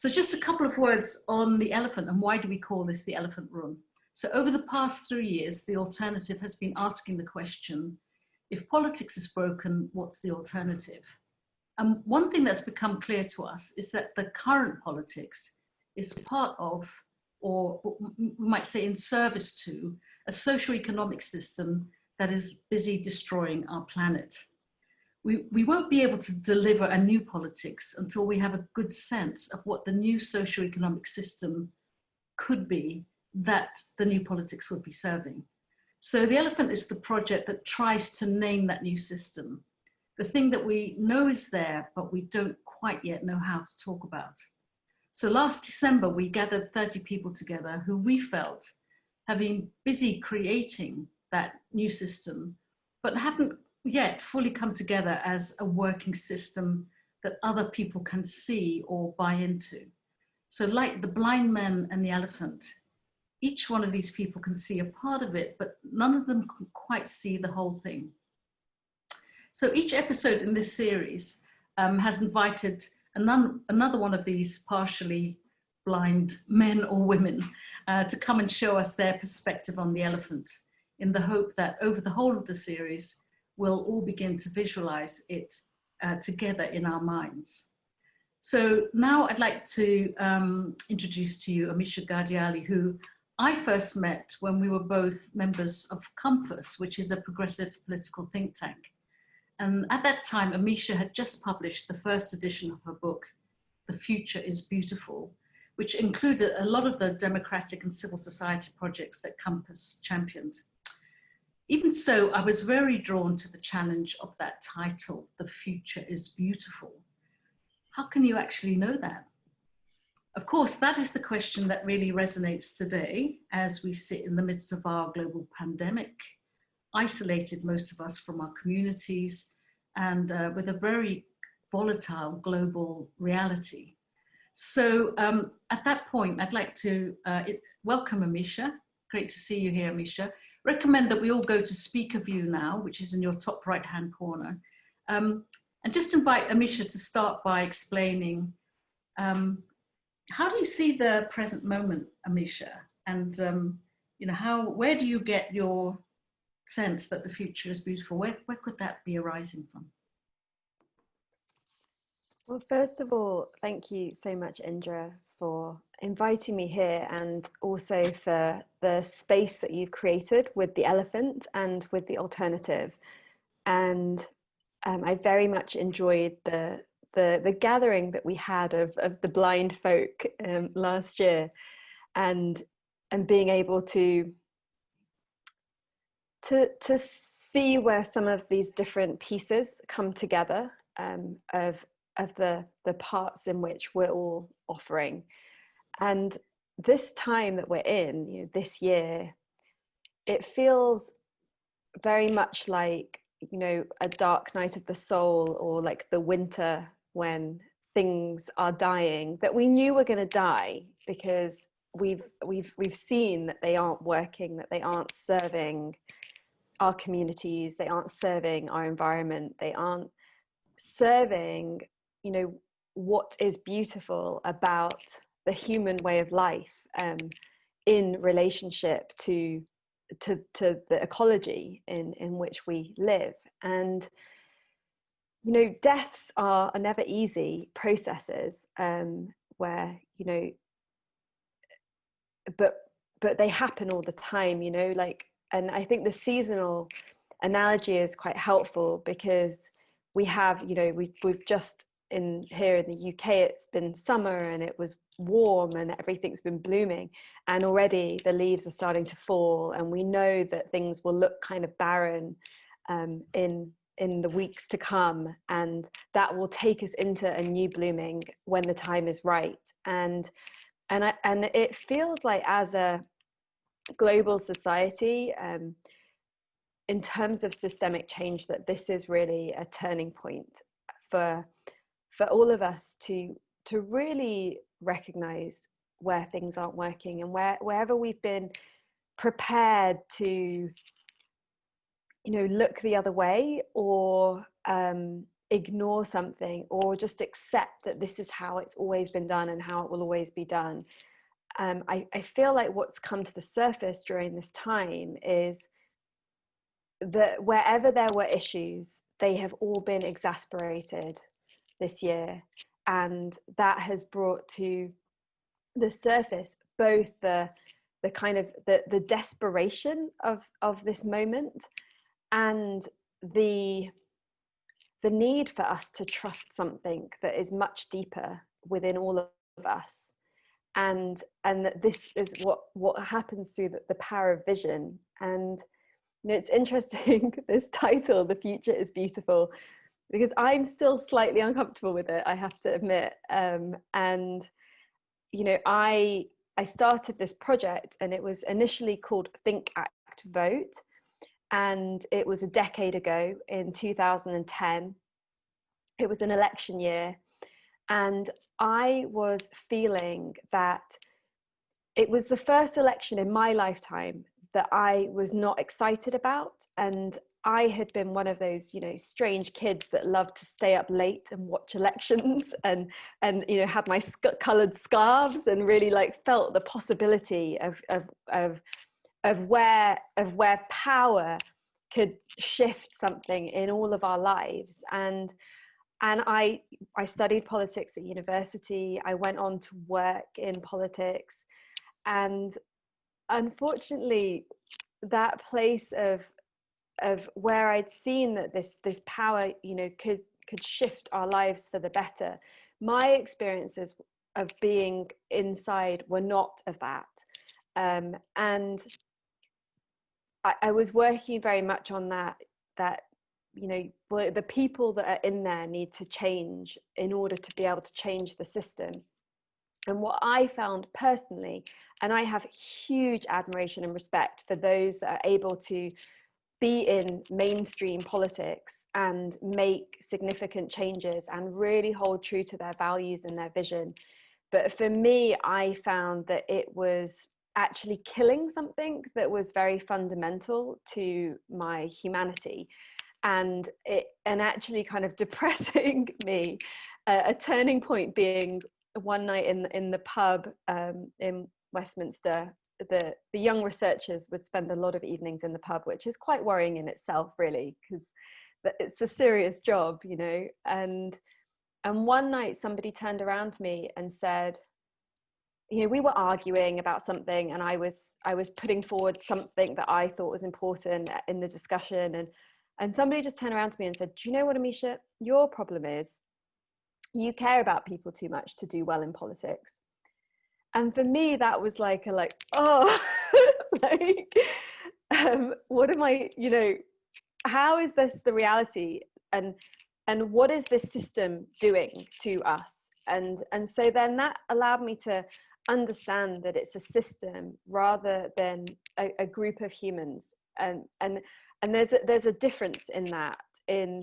So just a couple of words on the elephant and why do we call this the elephant room? So over the past 3 years, the alternative has been asking the question, if politics is broken, what's the alternative? And one thing that's become clear to us is that the current politics is part of, or we might say in service to, a socio-economic system that is busy destroying our planet. We won't be able to deliver a new politics until we have a good sense of what the new socio-economic system could be that the new politics would be serving. So the elephant is the project that tries to name that new system, the thing that we know is there, but we don't quite yet know how to talk about. So last December, we gathered 30 people together who we felt have been busy creating that new system, but haven't yet fully come together as a working system that other people can see or buy into. So like the blind men and the elephant, each one of these people can see a part of it, but none of them can quite see the whole thing. So each episode in this series has invited another one of these partially blind men or women to come and show us their perspective on the elephant, in the hope that over the whole of the series, we'll all begin to visualize it together in our minds. So now I'd like to introduce to you Amisha Ghadiali, who I first met when we were both members of Compass, which is a progressive political think tank. And at that time, Amisha had just published the first edition of her book, The Future is Beautiful, which included a lot of the democratic and civil society projects that Compass championed. Even so, I was very drawn to the challenge of that title, The Future is Beautiful. How can you actually know that? Of course, that is the question that really resonates today as we sit in the midst of our global pandemic, isolated most of us from our communities and with a very volatile global reality. So at that point, I'd like to welcome Amisha. Great to see you here, Amisha. Recommend that we all go to Speaker View now, which is in your top right-hand corner. And just invite Amisha to start by explaining how do you see the present moment, Amisha? And you know, where do you get your sense that the future is beautiful? Where could that be arising from? Well, first of all, thank you so much, Indra, for inviting me here and also for the space that you've created with the elephant and with the alternative. And I very much enjoyed the gathering that we had of the blind folk last year, and being able to see where some of these different pieces come together of the parts in which we're all offering. And this time that we're in, you know, this year, it feels very much like, you know, a dark night of the soul, or like the winter when things are dying that we knew were going to die, because we've seen that they aren't working, that they aren't serving our communities, they aren't serving our environment, they aren't serving, you know, what is beautiful about the human way of life in relationship to the ecology in which we live. And you know, deaths are never easy processes, where, you know, but they happen all the time, you know, like, and I think the seasonal analogy is quite helpful, because we have, you know, we've just here in the UK, it's been summer and it was warm and everything's been blooming, and already the leaves are starting to fall, and we know that things will look kind of barren in the weeks to come, and that will take us into a new blooming when the time is right. And it feels like, as a global society, in terms of systemic change, that this is really a turning point for all of us to really recognize where things aren't working, and wherever we've been prepared to, you know, look the other way, or ignore something or just accept that this is how it's always been done and how it will always be done. I feel like what's come to the surface during this time is that wherever there were issues, they have all been exasperated this year, and that has brought to the surface both the kind of the desperation of this moment, and the need for us to trust something that is much deeper within all of us, and that this is what happens through the power of vision. And you know, it's interesting, this title, "The Future is Beautiful," because I'm still slightly uncomfortable with it, I have to admit. And you know, I started this project, and it was initially called Think, Act, Vote, and it was a decade ago in 2010. It was an election year, and I was feeling that it was the first election in my lifetime that I was not excited about. And I had been one of those, you know, strange kids that loved to stay up late and watch elections, and you know, had my coloured scarves, and really like felt the possibility of where power could shift something in all of our lives. And I studied politics at university. I went on to work in politics, and unfortunately, that place of where I'd seen that this power, you know, could shift our lives for the better, my experiences of being inside were not of that. And I was working very much on that you know, the people that are in there need to change in order to be able to change the system. And what I found personally, and I have huge admiration and respect for those that are able to be in mainstream politics and make significant changes and really hold true to their values and their vision. But for me, I found that it was actually killing something that was very fundamental to my humanity, and actually kind of depressing me. A turning point being one night in the pub in Westminster. The young researchers would spend a lot of evenings in the pub, which is quite worrying in itself, really, because it's a serious job, you know. And one night somebody turned around to me and said, you know, we were arguing about something, and I was putting forward something that I thought was important in the discussion, and somebody just turned around to me and said, do you know what, Amisha, your problem is you care about people too much to do well in politics. And for me, that was like oh, like, what am I, you know, how is this the reality, and what is this system doing to us? And so then that allowed me to understand that it's a system rather than a group of humans, and there's a difference in that, in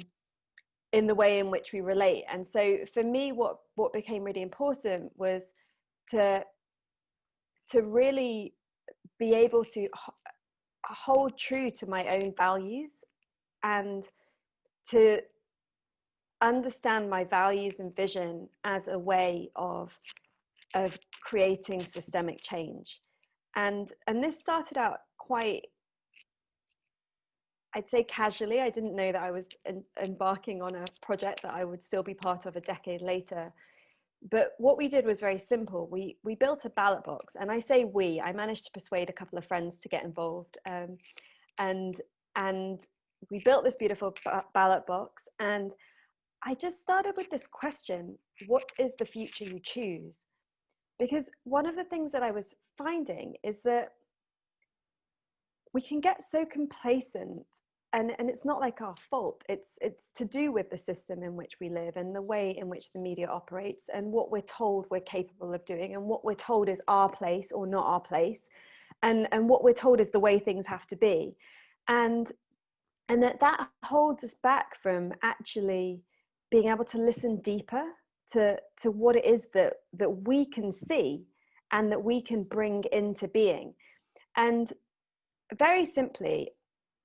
the way in which we relate. And so for me, what became really important was to really be able to hold true to my own values, and to understand my values and vision as a way of creating systemic change. And this started out quite, I'd say, casually. I didn't know that I was embarking on a project that I would still be part of a decade later. But what we did was very simple. We built a ballot box, and I say we. I managed to persuade a couple of friends to get involved, and we built this beautiful ballot box. And I just started with this question: what is the future you choose? Because one of the things that I was finding is that we can get so complacent, and it's not like our fault. It's to do with the system in which we live, and the way in which the media operates, and what we're told we're capable of doing, and what we're told is our place or not our place, and what we're told is the way things have to be. And that holds us back from actually being able to listen deeper to what it is that we can see and that we can bring into being. And very simply,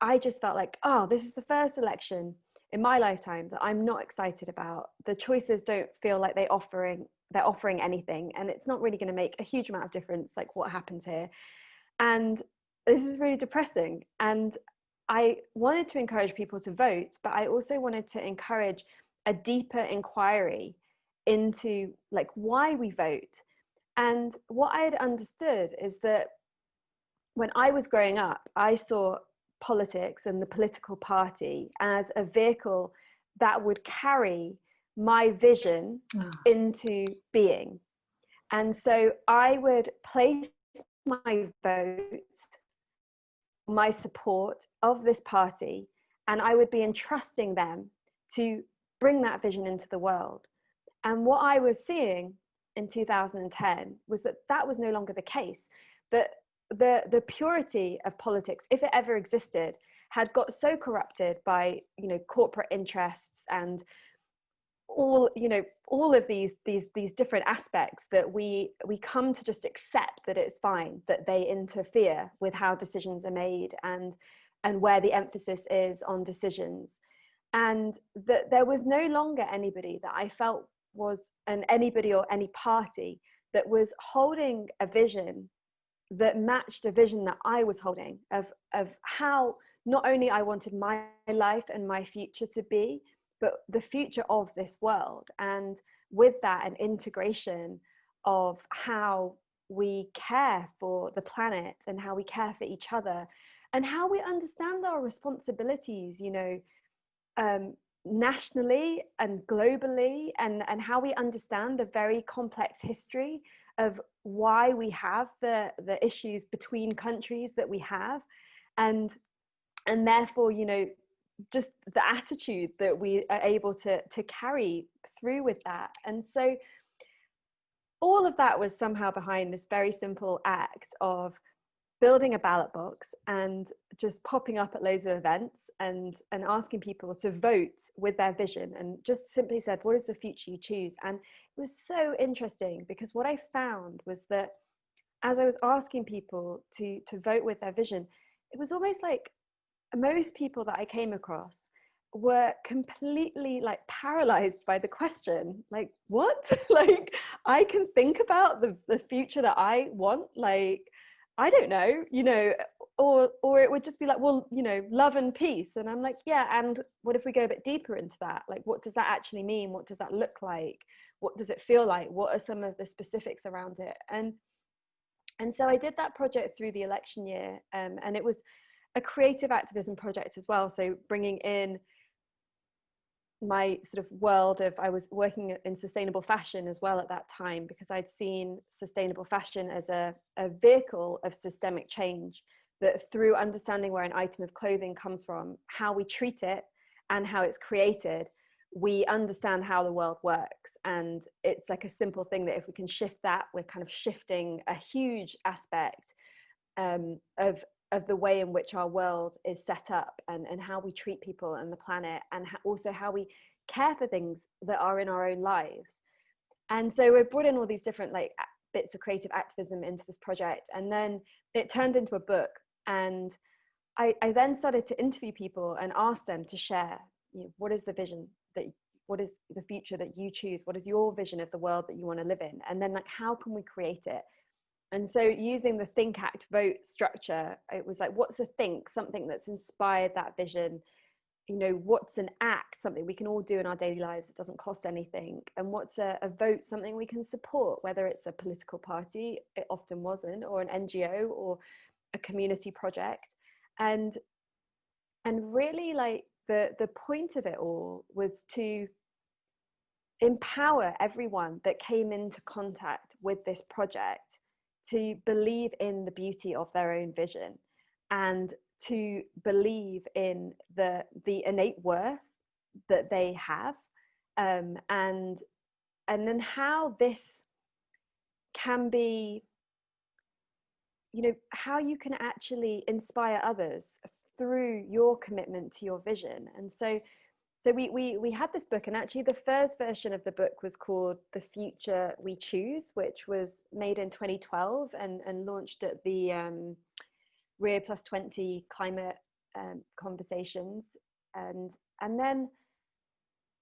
I just felt like, oh, this is the first election in my lifetime that I'm not excited about. The choices don't feel like they're offering anything, and it's not really going to make a huge amount of difference, like what happens here. And this is really depressing. And I wanted to encourage people to vote, but I also wanted to encourage a deeper inquiry into like why we vote. And what I had understood is that when I was growing up, I saw politics and the political party as a vehicle that would carry my vision into being. And so I would place my vote, my support of this party, and I would be entrusting them to bring that vision into the world. And what I was seeing in 2010 was that that was no longer the case, that the purity of politics, if it ever existed, had got so corrupted by, you know, corporate interests and all, you know, all of these different aspects that we come to just accept that it's fine that they interfere with how decisions are made and where the emphasis is on decisions. And that there was no longer anybody that I felt was anybody or any party that was holding a vision that matched a vision that I was holding of how not only I wanted my life and my future to be, but the future of this world. And with that, an integration of how we care for the planet and how we care for each other and how we understand our responsibilities, you know, nationally and globally, and how we understand the very complex history of why we have the issues between countries that we have, and therefore, you know, just the attitude that we are able to carry through with that. And so all of that was somehow behind this very simple act of building a ballot box and just popping up at loads of events and asking people to vote with their vision, and just simply said, what is the future you choose? And it was so interesting because what I found was that as I was asking people to vote with their vision, it was almost like most people that I came across were completely like paralyzed by the question, like, what? Like, I can think about the future that I want, like, I don't know, you know, or it would just be like, well, you know, love and peace. And I'm like, yeah, and what if we go a bit deeper into that? Like, what does that actually mean? What does that look like? What does it feel like? What are some of the specifics around it? And so I did that project through the election year, and it was a creative activism project as well. So bringing in my sort of world of, I was working in sustainable fashion as well at that time, because I'd seen sustainable fashion as a vehicle of systemic change, that through understanding where an item of clothing comes from, how we treat it and how it's created, we understand how the world works. And it's like a simple thing that if we can shift that, we're kind of shifting a huge aspect of the way in which our world is set up, and how we treat people and the planet, and also how we care for things that are in our own lives. And so we brought in all these different like bits of creative activism into this project, and then it turned into a book. And I then started to interview people and ask them to share, you know, what is the vision what is the future that you choose? What is your vision of the world that you want to live in? And then, like, how can we create it? And so using the think, act, vote structure, it was like, what's a think, something that's inspired that vision? You know, what's an act, something we can all do in our daily lives, it doesn't cost anything? And what's a vote, something we can support, whether it's a political party, it often wasn't, or an NGO or a community project. And really, like, the point of it all was to empower everyone that came into contact with this project to believe in the beauty of their own vision, and to believe in the innate worth that they have, and then how this can be, you know, how you can actually inspire others through your commitment to your vision. And so we had this book, and actually the first version of the book was called The Future We Choose, which was made in 2012 and launched at the Rio Plus 20 climate conversations. And then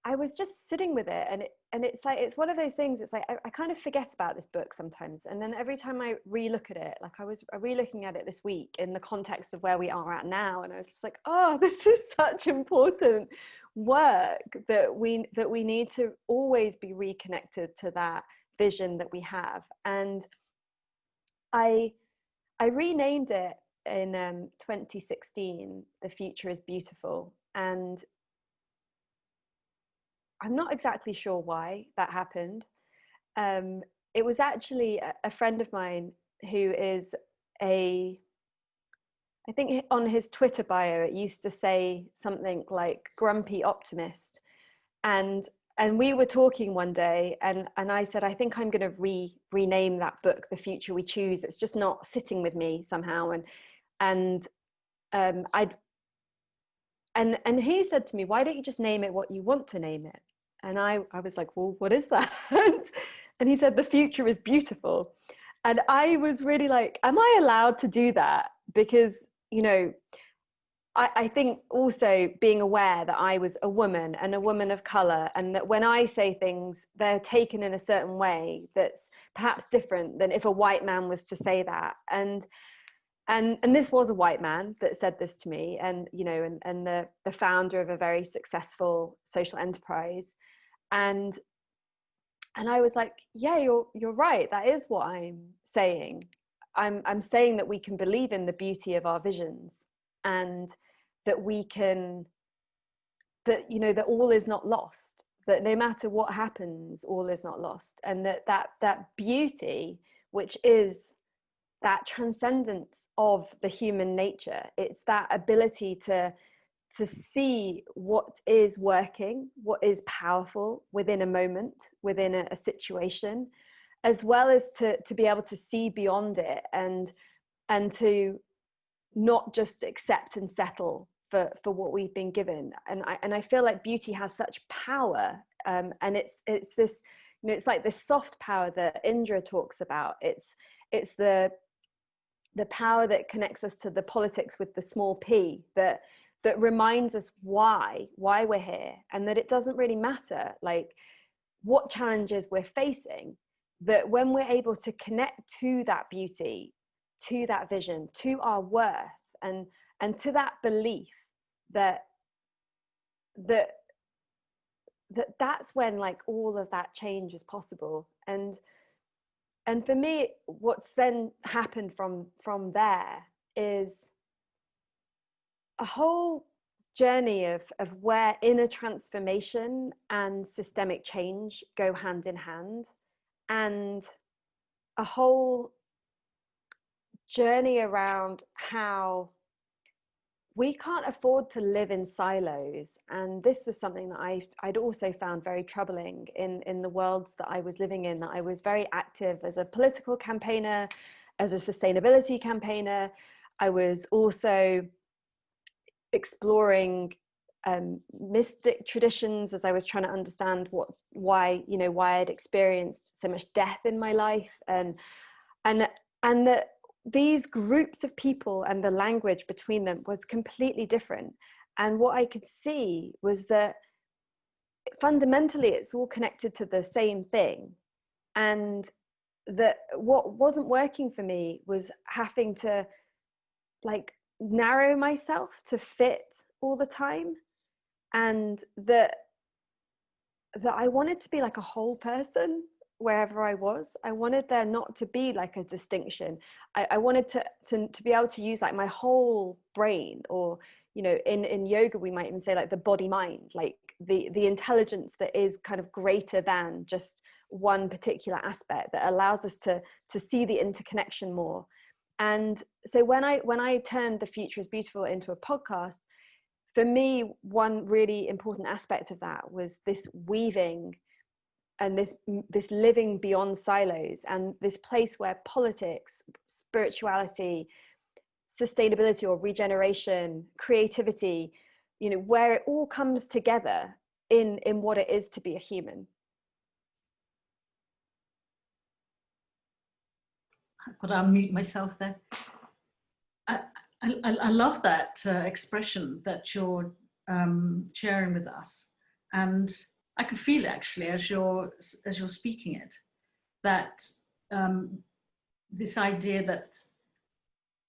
I was just sitting with it, and it's like, it's one of those things, it's like I kind of forget about this book sometimes, and then every time I re-look at it, like I was re-looking at it this week in the context of where we are at now, and I was just like, oh, this is such important work that we need to always be reconnected to that vision that we have. And I renamed it in 2016, The Future is Beautiful, and I'm not exactly sure why that happened. It was actually a friend of mine who is I think on his Twitter bio, it used to say something like grumpy optimist. And we were talking one day, and I said, I think I'm going to rename that book, The Future We Choose. It's just not sitting with me somehow. And and he said to me, why don't you just name it what you want to name it? And I was like, well, what is that? And he said, The Future is Beautiful. And I was really like, am I allowed to do that? Because, you know, I think also being aware that I was a woman and a woman of color, and that when I say things, they're taken in a certain way that's perhaps different than if a white man was to say that. And this was a white man that said this to me, and, you know, and the founder of a very successful social enterprise. And I was like, yeah, you're right. That is what I'm saying. I'm saying that we can believe in the beauty of our visions, and that we can, that, you know, that all is not lost, that no matter what happens, all is not lost. And that beauty, which is that transcendence of the human nature, it's that ability to see what is working, what is powerful within a moment, within a situation, as well as to be able to see beyond it, and to not just accept and settle for what we've been given. And I feel like beauty has such power, and it's this, you know, it's like this soft power that Indra talks about. It's the power that connects us to the politics with the small p, that reminds us why we're here, and that it doesn't really matter like what challenges we're facing, that when we're able to connect to that beauty, to that vision, to our worth, and to that belief that that's when like all of that change is possible. And for me, what's then happened from there is a whole journey of where inner transformation and systemic change go hand in hand, and a whole journey around how we can't afford to live in silos. And this was something that I'd also found very troubling in the worlds that I was living in, that I was very active as a political campaigner, as a sustainability campaigner. I was also exploring mystic traditions as I was trying to understand why I'd experienced so much death in my life, and that these groups of people and the language between them was completely different. And what I could see was that fundamentally it's all connected to the same thing, and that what wasn't working for me was having to like narrow myself to fit all the time, and that I wanted to be like a whole person wherever I was. I wanted there not to be like a distinction. I wanted to be able to use like my whole brain, or, you know, in yoga we might even say like the body mind, like the intelligence that is kind of greater than just one particular aspect, that allows us to see the interconnection more. And so when I turned The Future is Beautiful into a podcast, for me, one really important aspect of that was this weaving and this living beyond silos, and this place where politics, spirituality, sustainability or regeneration, creativity, you know, where it all comes together in what it is to be a human. I've got to unmute myself there. I love that expression that you're sharing with us. And I could feel it actually as you're speaking it, that this idea that,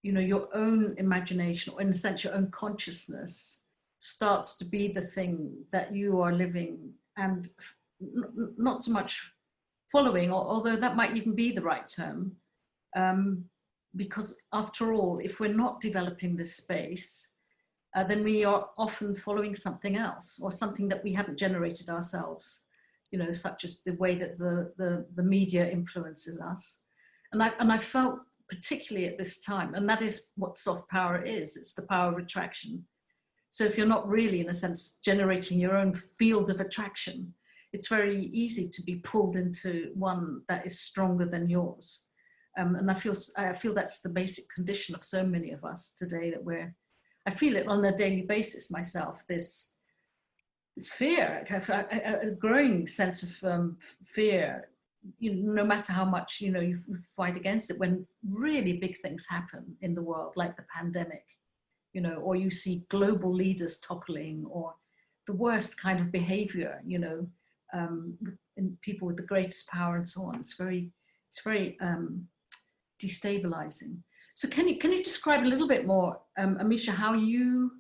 you know, your own imagination, or in a sense your own consciousness, starts to be the thing that you are living, and not so much following, although that might even be the right term, because after all, if we're not developing this space, then we are often following something else, or something that we haven't generated ourselves, you know, such as the way that the media influences us. And I felt particularly at this time, and that is what soft power is, it's the power of attraction. So if you're not really, in a sense, generating your own field of attraction, it's very easy to be pulled into one that is stronger than yours. And I feel that's the basic condition of so many of us today, that I feel it on a daily basis myself, this fear, a growing sense of fear, you know, no matter how much, you know, you fight against it, when really big things happen in the world, like the pandemic, you know, or you see global leaders toppling, or the worst kind of behavior, you know, in people with the greatest power and so on. It's very destabilizing. So can you describe a little bit more, Amisha, how you,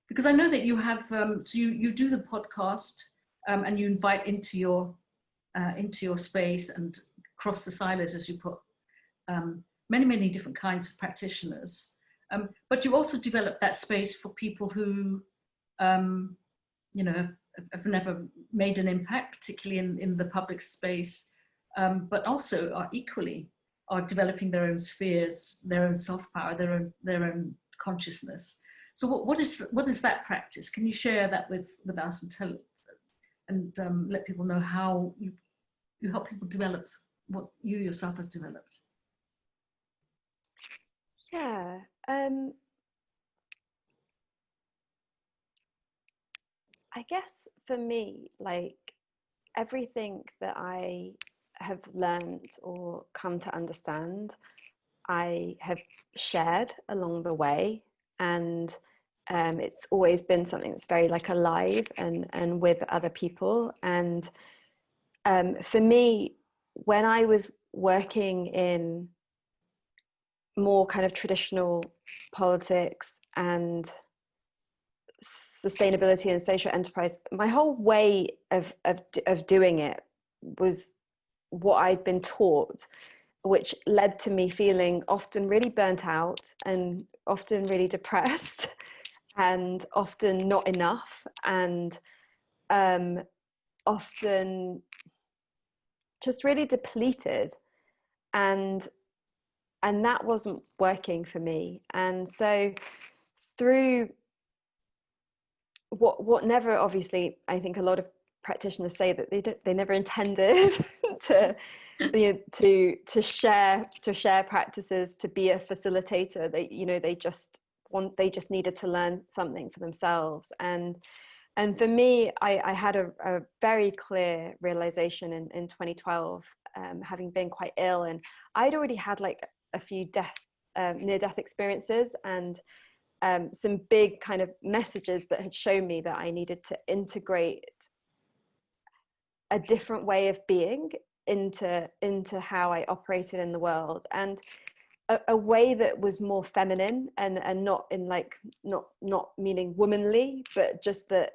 because I know that you have, so you do the podcast, and you invite into your space and cross the silos, as you put, many different kinds of practitioners. But you also develop that space for people who, you know, have never made an impact, particularly in the public space, but also are developing their own spheres, their own soft power, their own consciousness. So what is that practice? Can you share that with us and let people know how you help people develop what you yourself have developed? Yeah. I guess for me, like, everything that I have learned or come to understand, I have shared along the way, and it's always been something that's very like alive and with other people. And for me, when I was working in more kind of traditional politics and sustainability and social enterprise, my whole way of doing it was what I'd been taught, which led to me feeling often really burnt out and often really depressed and often not enough, and often just really depleted, and that wasn't working for me. And so through what never, obviously, I think a lot of practitioners say that they never intended to, you know, to share practices, to be a facilitator. They just needed to learn something for themselves. And for me, I had a very clear realization in 2012, having been quite ill, and I'd already had like a few near-death experiences, and some big kind of messages that had shown me that I needed to integrate a different way of being into how I operated in the world, and a way that was more feminine, and not in like not meaning womanly, but just that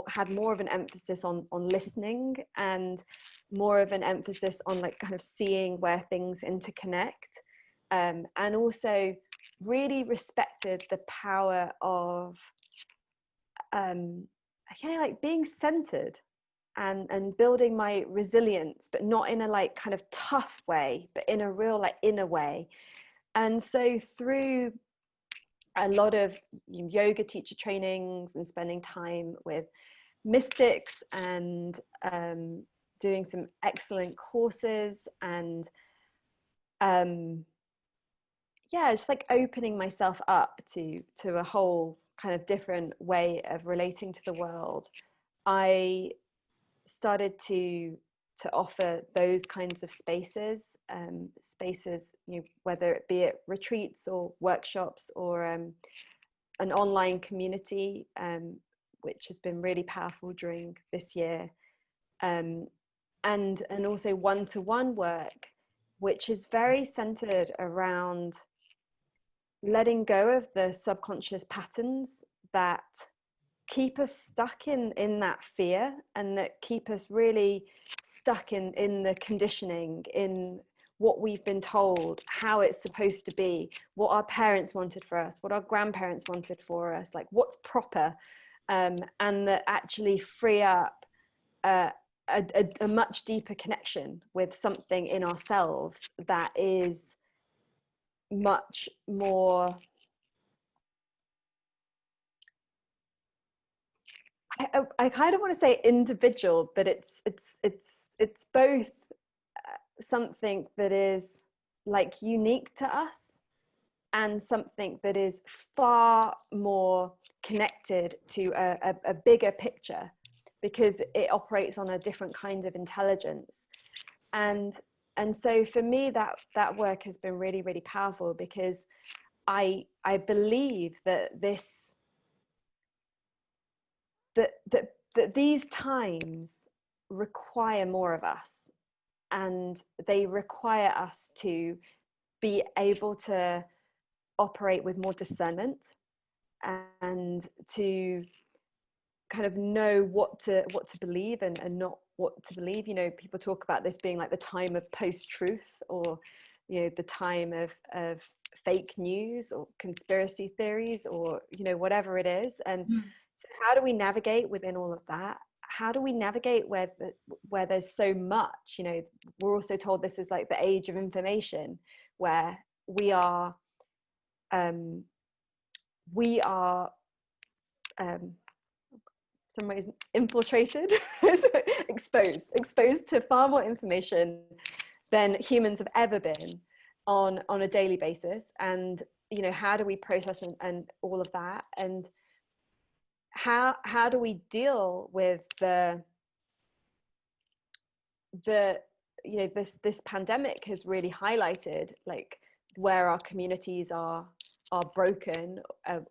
had more of an emphasis on listening, and more of an emphasis on like kind of seeing where things interconnect, and also really respected the power of like being centered and building my resilience, but not in a like kind of tough way, but in a real like inner way. And so through a lot of yoga teacher trainings and spending time with mystics, and doing some excellent courses, and just like opening myself up to a whole kind of different way of relating to the world, I started to offer those kinds of spaces, whether it be at retreats or workshops, or an online community, which has been really powerful during this year, and also one-to-one work, which is very centered around letting go of the subconscious patterns that keep us stuck in that fear, and that keep us really stuck in the conditioning, in what we've been told, how it's supposed to be, what our parents wanted for us, what our grandparents wanted for us, like what's proper, and that actually free up a much deeper connection with something in ourselves that is much more, I kind of want to say individual, but it's both something that is like unique to us, and something that is far more connected to a bigger picture, because it operates on a different kind of intelligence. And so for me, that work has been really, really powerful, because I believe that these times require more of us, and they require us to be able to operate with more discernment, and to kind of know what to believe, and not what to believe. You know, people talk about this being like the time of post-truth, or, you know, the time of fake news or conspiracy theories, or, you know, whatever it is. And so how do we navigate within all of that? How do we navigate where there's so much? You know, we're also told this is like the age of information, where we are some ways infiltrated, exposed to far more information than humans have ever been on a daily basis. And, you know, how do we process and all of that? And how do we deal with the you know, this pandemic has really highlighted like where our communities are broken,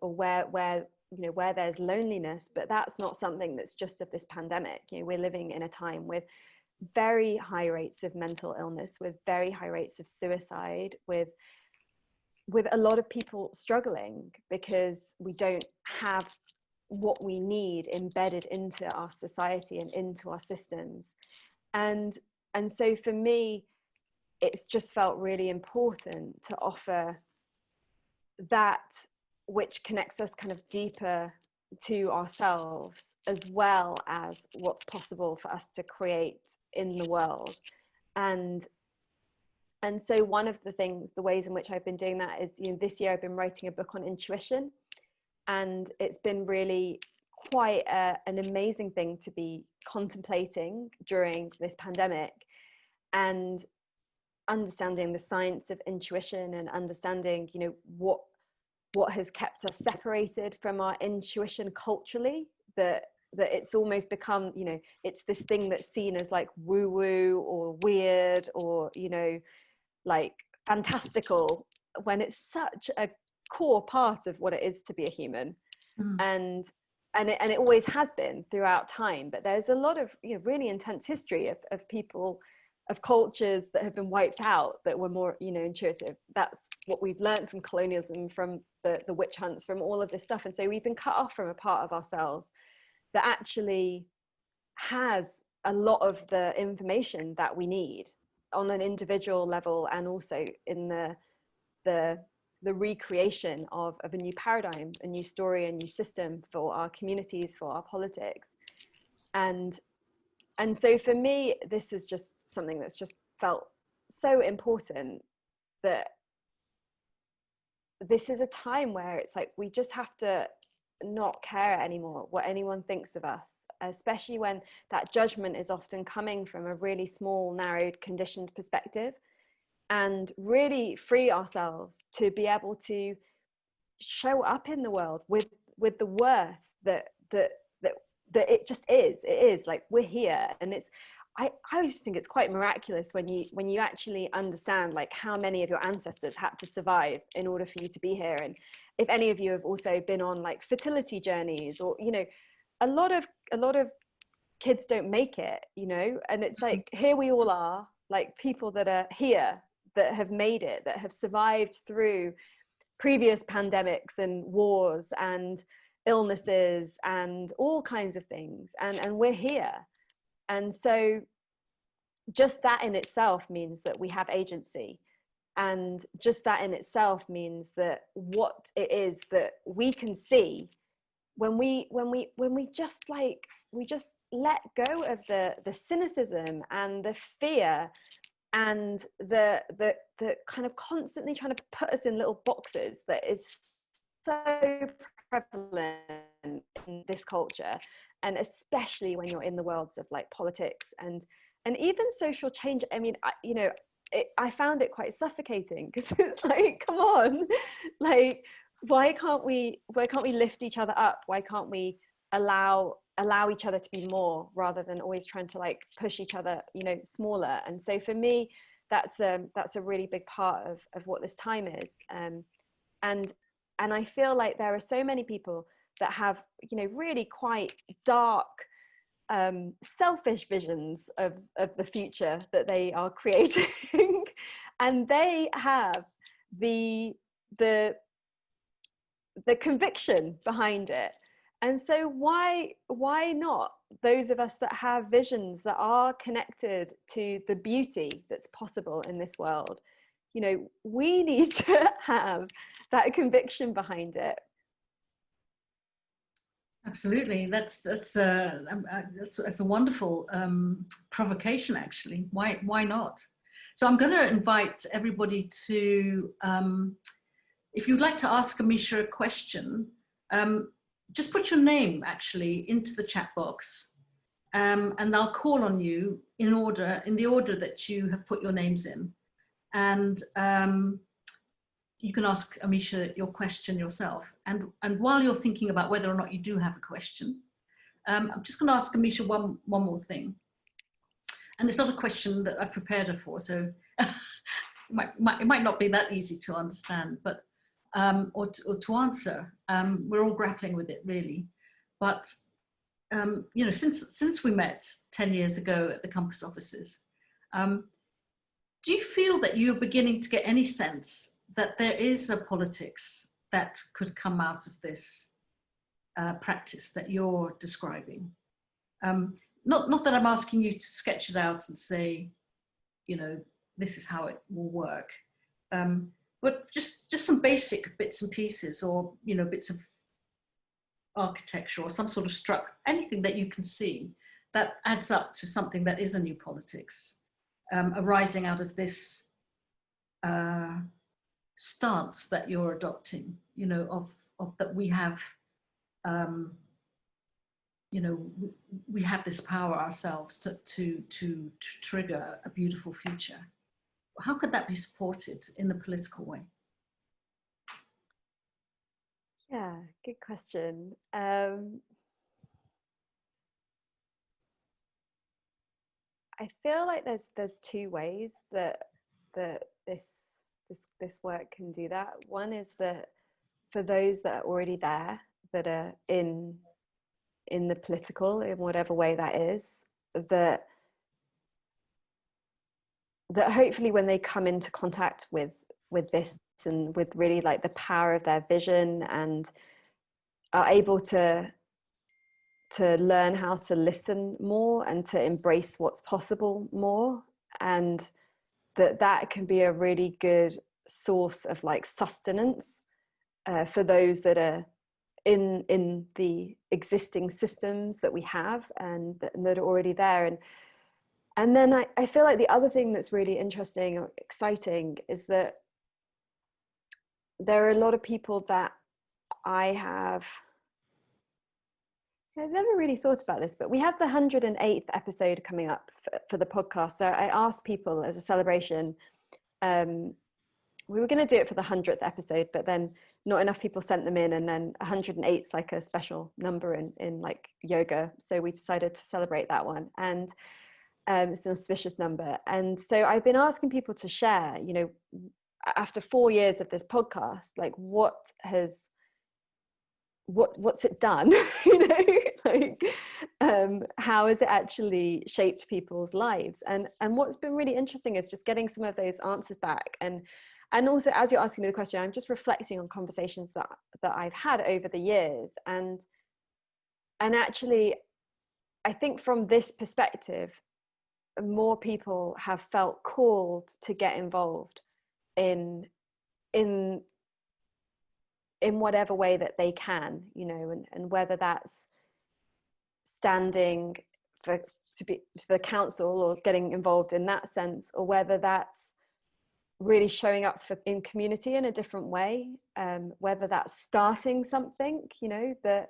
or where you know, where there's loneliness. But that's not something that's just of this pandemic. You know, we're living in a time with very high rates of mental illness, with very high rates of suicide, with a lot of people struggling because we don't have what we need embedded into our society and into our systems. And so for me, it's just felt really important to offer that which connects us kind of deeper to ourselves, as well as what's possible for us to create in the world. And so one of the ways in which I've been doing that is, you know, this year I've been writing a book on intuition, and it's been really quite an amazing thing to be contemplating during this pandemic, and understanding the science of intuition, and understanding, you know, what has kept us separated from our intuition culturally, that it's almost become, you know, it's this thing that's seen as like woo woo or weird, or, you know, like fantastical, when it's such a core part of what it is to be a human. And it always has been throughout time. But there's a lot of, you know, really intense history of people, of cultures that have been wiped out, that were more, you know, intuitive. That's what we've learned from colonialism, from the witch hunts, from all of this stuff. And so we've been cut off from a part of ourselves that actually has a lot of the information that we need on an individual level, and also in the recreation of a new paradigm, a new story, a new system for our communities, for our politics. And so for me, this is just something that's just felt so important, that this is a time where it's like we just have to not care anymore what anyone thinks of us, especially when that judgment is often coming from a really small, narrowed, conditioned perspective, and really free ourselves to be able to show up in the world with the worth that it just is. It is like, we're here. And it's, I always think it's quite miraculous when you actually understand like how many of your ancestors had to survive in order for you to be here. And if any of you have also been on like fertility journeys, or, you know, a lot of kids don't make it, you know. And it's like, here we all are, like people that are here, that have made it, that have survived through previous pandemics and wars and illnesses and all kinds of things, and we're here. And so just that in itself means that we have agency, and just that in itself means that what it is that we can see when we just like, we just let go of the cynicism and the fear and the kind of constantly trying to put us in little boxes that is so prevalent in this culture, and especially when you're in the worlds of like politics and even social change. I mean, I found it quite suffocating, because it's like, come on, like, why can't we lift each other up? Why can't we allow each other to be more, rather than always trying to like push each other, smaller? And so for me, that's a really big part of what this time is. And I feel like there are so many people that have, really quite dark, selfish visions of the future that they are creating, and they have the conviction behind it. And so why not those of us that have visions that are connected to the beauty that's possible in this world? We need to have that conviction behind it. Absolutely, that's a wonderful provocation, actually. Why not? So I'm going to invite everybody to, if you'd like to ask Amisha a question, just put your name actually into the chat box, and I'll call on you in the order that you have put your names in, and you can ask Amisha your question yourself. And while you're thinking about whether or not you do have a question, I'm just going to ask Amisha one more thing. And it's not a question that I prepared her for, so it might not be that easy to understand, but or to answer. We're all grappling with it, really. But since we met 10 years ago at the campus offices, do you feel that you're beginning to get any sense that there is a politics that could come out of this practice that you're describing? Not that I'm asking you to sketch it out and say, this is how it will work, but just some basic bits and pieces, or bits of architecture or some sort of structure, anything that you can see that adds up to something that is a new politics, arising out of this stance that you're adopting, of that we have, we have this power ourselves to trigger a beautiful future. How could that be supported in a political way? Yeah, good question. I feel like there's two ways that this work can do that. One is that for those that are already there, that are in the political, in whatever way that is, that hopefully when they come into contact with this, and with really like the power of their vision, and are able to learn how to listen more and to embrace what's possible more, and that can be a really good source of like sustenance for those that are in the existing systems that we have and that are already there. And then I feel like the other thing that's really interesting or exciting is that there are a lot of people that I've never really thought about this, but we have the 108th episode coming up for the podcast. So I asked people as a celebration, we were going to do it for the 100th episode, but then not enough people sent them in, and then 108 is like a special number in like yoga, so we decided to celebrate that one, and it's an auspicious number. And so I've been asking people to share, after 4 years of this podcast, like what has what's it done? You know, like how has it actually shaped people's lives? And what's been really interesting is just getting some of those answers back. And also, as you're asking me the question, I'm just reflecting on conversations that I've had over the years, and actually I think from this perspective, more people have felt called to get involved in whatever way that they can, you know, and whether that's standing for the council or getting involved in that sense, or whether that's really showing up in community in a different way, whether that's starting something, you know, that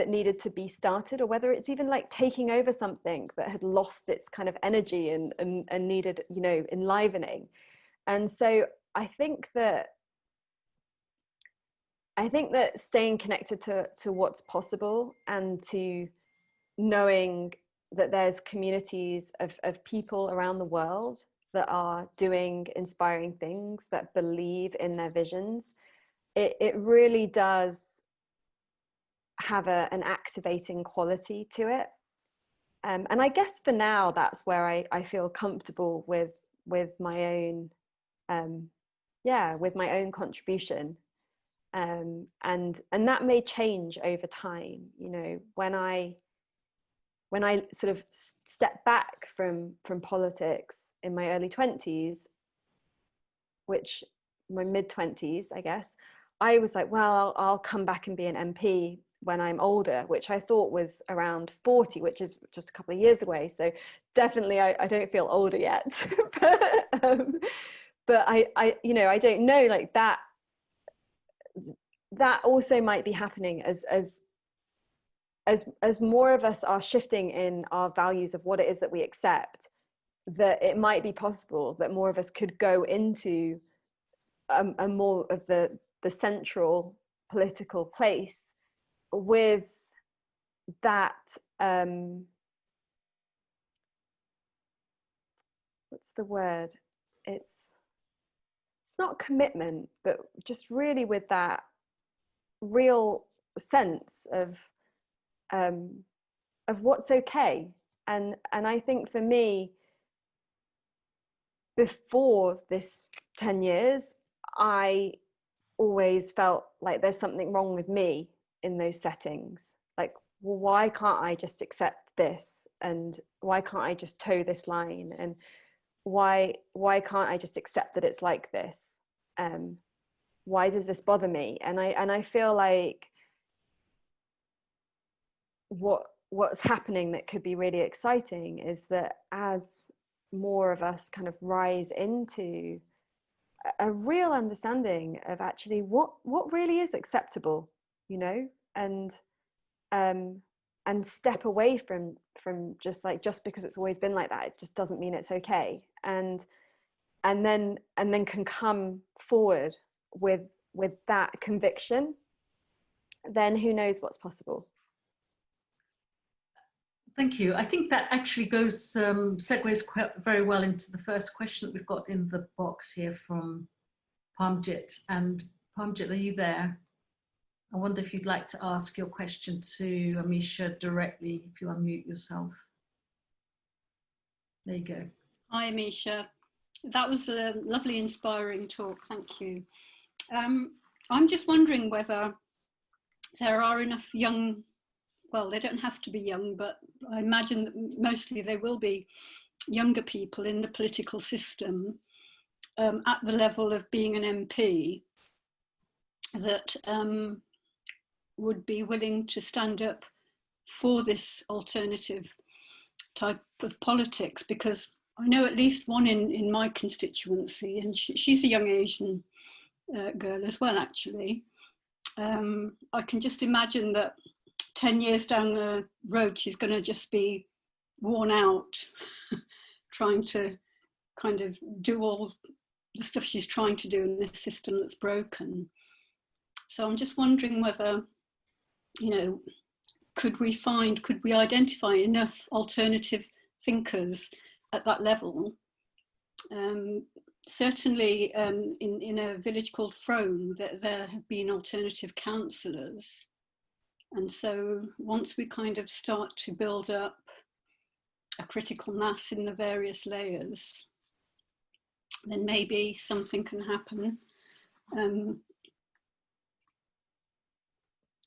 needed to be started, or whether it's even like taking over something that had lost its kind of energy and needed, you know, enlivening. And so I think that staying connected to what's possible, and to knowing that there's communities of people around the world that are doing inspiring things, that believe in their visions, it really does have an activating quality to it. And I guess for now, that's where I feel comfortable with my own, with my own contribution. And that may change over time, you know, when I sort of step back from politics in my early 20s, which my mid 20s, I guess, I was like, well, I'll come back and be an MP when I'm older, which I thought was around 40, which is just a couple of years away. So definitely I don't feel older yet. But I you know, I don't know, like that also might be happening as more of us are shifting in our values of what it is that we accept, that it might be possible that more of us could go into a more of the central political place with that what's the word, it's not commitment, but just really with that real sense of what's okay. And I think for me, before this 10 years, I always felt like there's something wrong with me in those settings. Like, well, why can't I just accept this? And why can't I just toe this line? And why can't I just accept that it's like this? Why does this bother me? And I feel like what's happening that could be really exciting is that as more of us kind of rise into a real understanding of actually what really is acceptable, you know, and step away from just because it's always been like that, it just doesn't mean it's okay, and then can come forward with that conviction, then who knows what's possible. Thank you. I think that actually segues very well into the first question that we've got in the box here from Parmjit. And Parmjit, are you there? I wonder if you'd like to ask your question to Amisha directly, if you unmute yourself. There you go. Hi, Amisha. That was a lovely, inspiring talk. Thank you. I'm just wondering whether there are enough young, well, they don't have to be young, but I imagine that mostly they will be younger people in the political system at the level of being an MP that would be willing to stand up for this alternative type of politics, because I know at least one in my constituency, and she's a young Asian girl as well, actually. I can just imagine that 10 years down the road, she's going to just be worn out trying to kind of do all the stuff she's trying to do in this system that's broken. So I'm just wondering whether, you know, could we identify enough alternative thinkers at that level certainly in a village called Frome, there have been alternative counsellors. And so once we kind of start to build up a critical mass in the various layers, then maybe something can happen.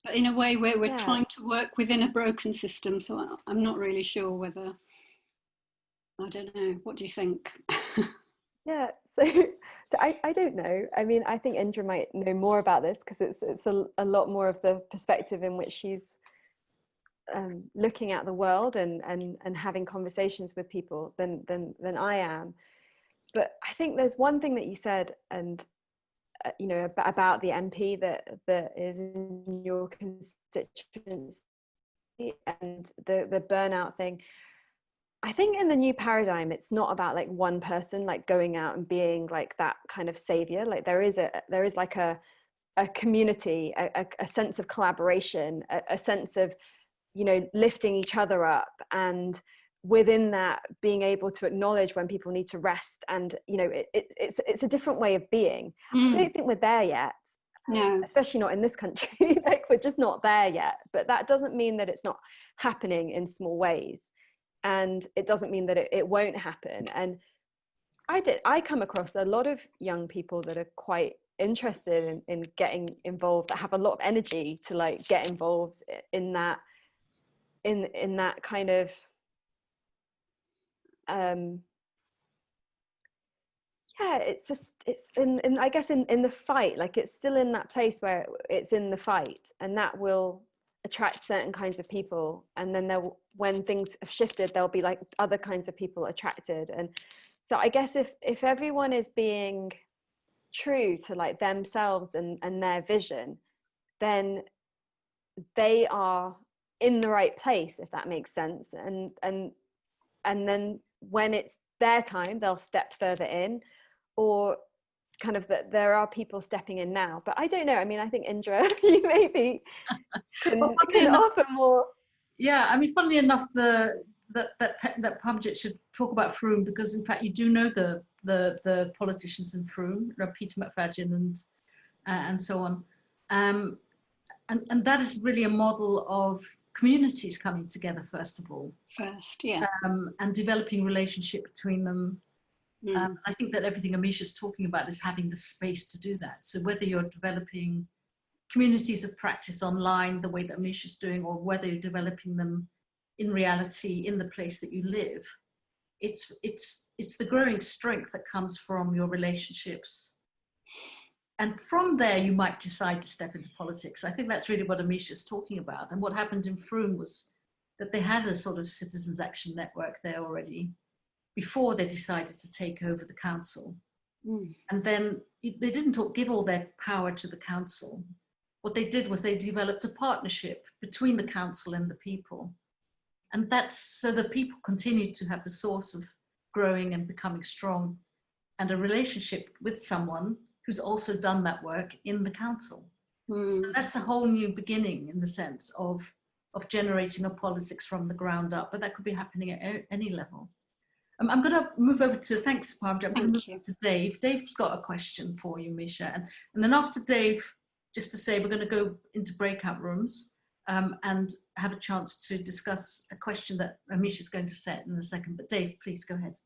But in a way where we're trying to work within a broken system. So I'm not really sure whether, I don't know, what do you think? Yeah, so I don't know. I mean, I think Indra might know more about this because it's a lot more of the perspective in which she's looking at the world and having conversations with people than I am. But I think there's one thing that you said, and you know, about the MP that is in your constituency and the burnout thing. I think in the new paradigm, it's not about like one person like going out and being like that kind of savior. Like there is like a community, a sense of collaboration, a sense of, you know, lifting each other up, and within that being able to acknowledge when people need to rest. And you know, it's a different way of being. I don't think we're there yet. No, especially not in this country. Like we're just not there yet. But that doesn't mean that it's not happening in small ways, and it doesn't mean that it won't happen. And I come across a lot of young people that are quite interested in getting involved, that have a lot of energy to like get involved in that kind of it's just, it's in I guess in the fight, like it's still in that place where it's in the fight, and that will attract certain kinds of people, and then when things have shifted, there'll be like other kinds of people attracted. And so I guess if everyone is being true to like themselves and their vision, then they are in the right place, if that makes sense. And then when it's their time, they'll step further in, or kind of that there are people stepping in now. But I don't know. I mean, I think Indra, you maybe can offer more. Yeah, I mean, funnily enough, that Pamjit should talk about Frome, because in fact you do know the politicians in Frome, Peter McFadden and so on, and that is really a model of communities coming together first, yeah, and developing relationship between them. I think that everything Amisha's talking about is having the space to do that. So whether you're developing communities of practice online, the way that Amisha's doing, or whether you're developing them in reality in the place that you live, it's the growing strength that comes from your relationships. And from there, you might decide to step into politics. I think that's really what Amisha's talking about. And what happened in Frome was that they had a sort of citizens action network there already before they decided to take over the council. And then they didn't give all their power to the council. What they did was they developed a partnership between the council and the people. And that's so the people continued to have a source of growing and becoming strong, and a relationship with someone who's also done that work in the council. So that's a whole new beginning in the sense of generating a politics from the ground up, but that could be happening at any level. I'm going to move over to, thanks, Barbara. I'm going to move to Dave. Dave's got a question for you, Misha. And then after Dave, just to say, we're going to go into breakout rooms and have a chance to discuss a question that Amisha's going to set in a second. But Dave, please go ahead.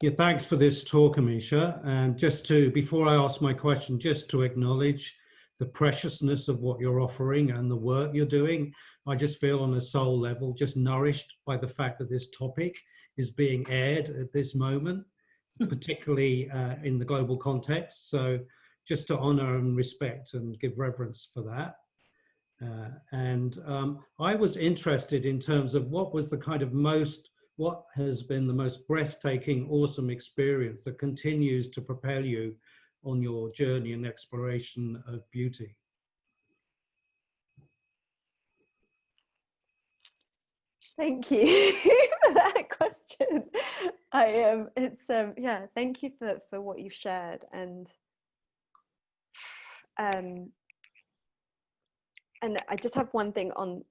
Yeah, thanks for this talk, Amisha. And just to, before I ask my question, just to acknowledge the preciousness of what you're offering and the work you're doing. I just feel on a soul level just nourished by the fact that this topic is being aired at this moment, particularly in the global context. So just to honor and respect and give reverence for that. I was interested in terms of what has been the most breathtaking, awesome experience that continues to propel you on your journey and exploration of beauty. Thank you for that question. Yeah, thank you for what you've shared. And I just have one thing on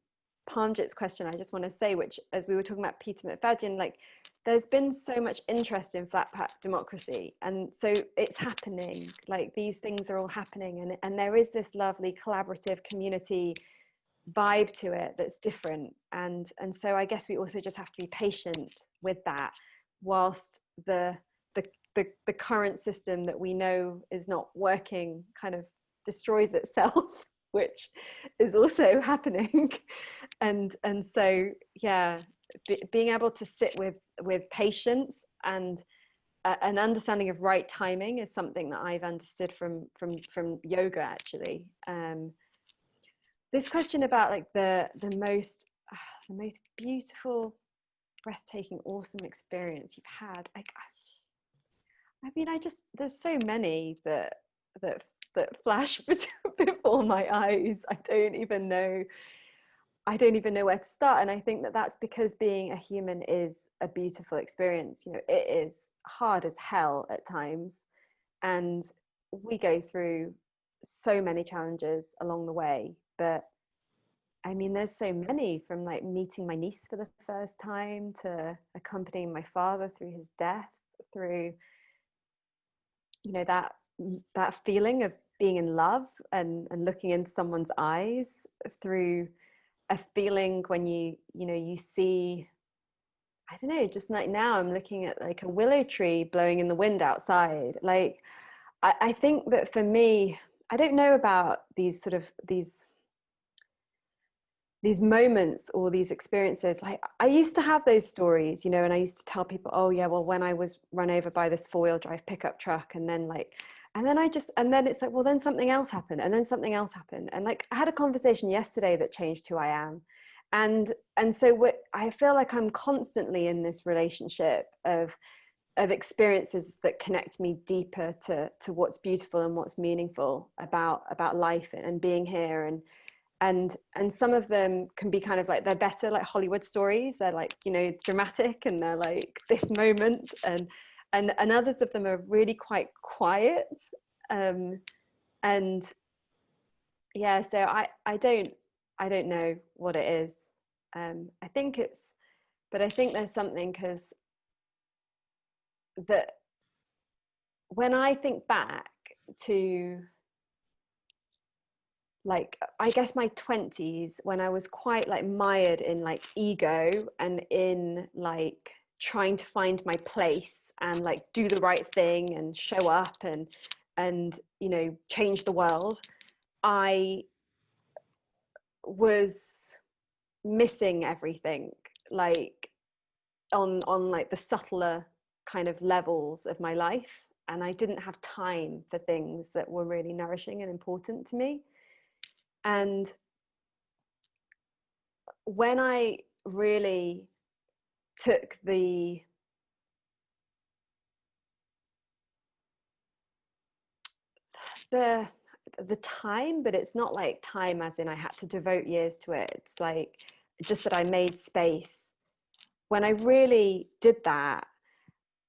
Parmjit's question I just want to say, which, as we were talking about Peter McFadden, like there's been so much interest in flat pack democracy, and so it's happening, like these things are all happening, and there is this lovely collaborative community vibe to it that's different, and so I guess we also just have to be patient with that, whilst the current system that we know is not working kind of destroys itself, which is also happening. And so yeah, being able to sit with patience and an understanding of right timing is something that I've understood from yoga, actually. This question about like the most beautiful, breathtaking, awesome experience you've had, I mean, there's so many that flash before my eyes. I don't even know where to start. And I think that that's because being a human is a beautiful experience. You know, it is hard as hell at times, and we go through so many challenges along the way. But I mean, there's so many, from like meeting my niece for the first time to accompanying my father through his death, through, you know, that feeling of being in love and looking into someone's eyes, through a feeling when you see, I don't know, just like now I'm looking at like a willow tree blowing in the wind outside. Like I think that for me, I don't know about these moments or these experiences. Like I used to have those stories, you know, and I used to tell people, oh yeah, well, when I was run over by this 4-wheel drive pickup truck, and then it's like, well, then something else happened, and then something else happened. And like I had a conversation yesterday that changed who I am. And so I feel like I'm constantly in this relationship of experiences that connect me deeper to what's beautiful and what's meaningful about life and being here. And some of them can be kind of like, they're better like Hollywood stories. They're like, you know, dramatic, and they're like this moment, and others of them are really quite quiet. And yeah, so I don't know what it is. I think there's something, because that when I think back to, like, I guess my 20s, when I was quite like mired in like ego and in like trying to find my place and like do the right thing and show up and you know, change the world, I was missing everything, like on like the subtler kind of levels of my life, and I didn't have time for things that were really nourishing and important to me. And when I really took the time, but it's not like time as in I had to devote years to it, it's like just that I made space. When I really did that,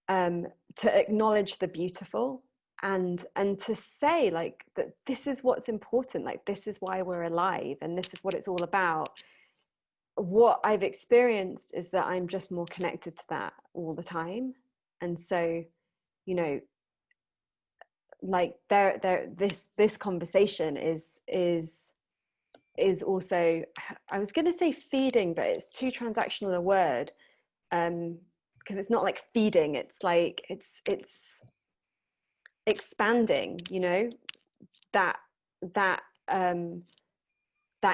to acknowledge the beautiful, and to say like that this is what's important, like this is why we're alive and this is what it's all about, what I've experienced is that I'm just more connected to that all the time. And so, you know, like this conversation is also, I was going to say feeding, but it's too transactional a word, because it's not like feeding, it's like it's expanding, you know, that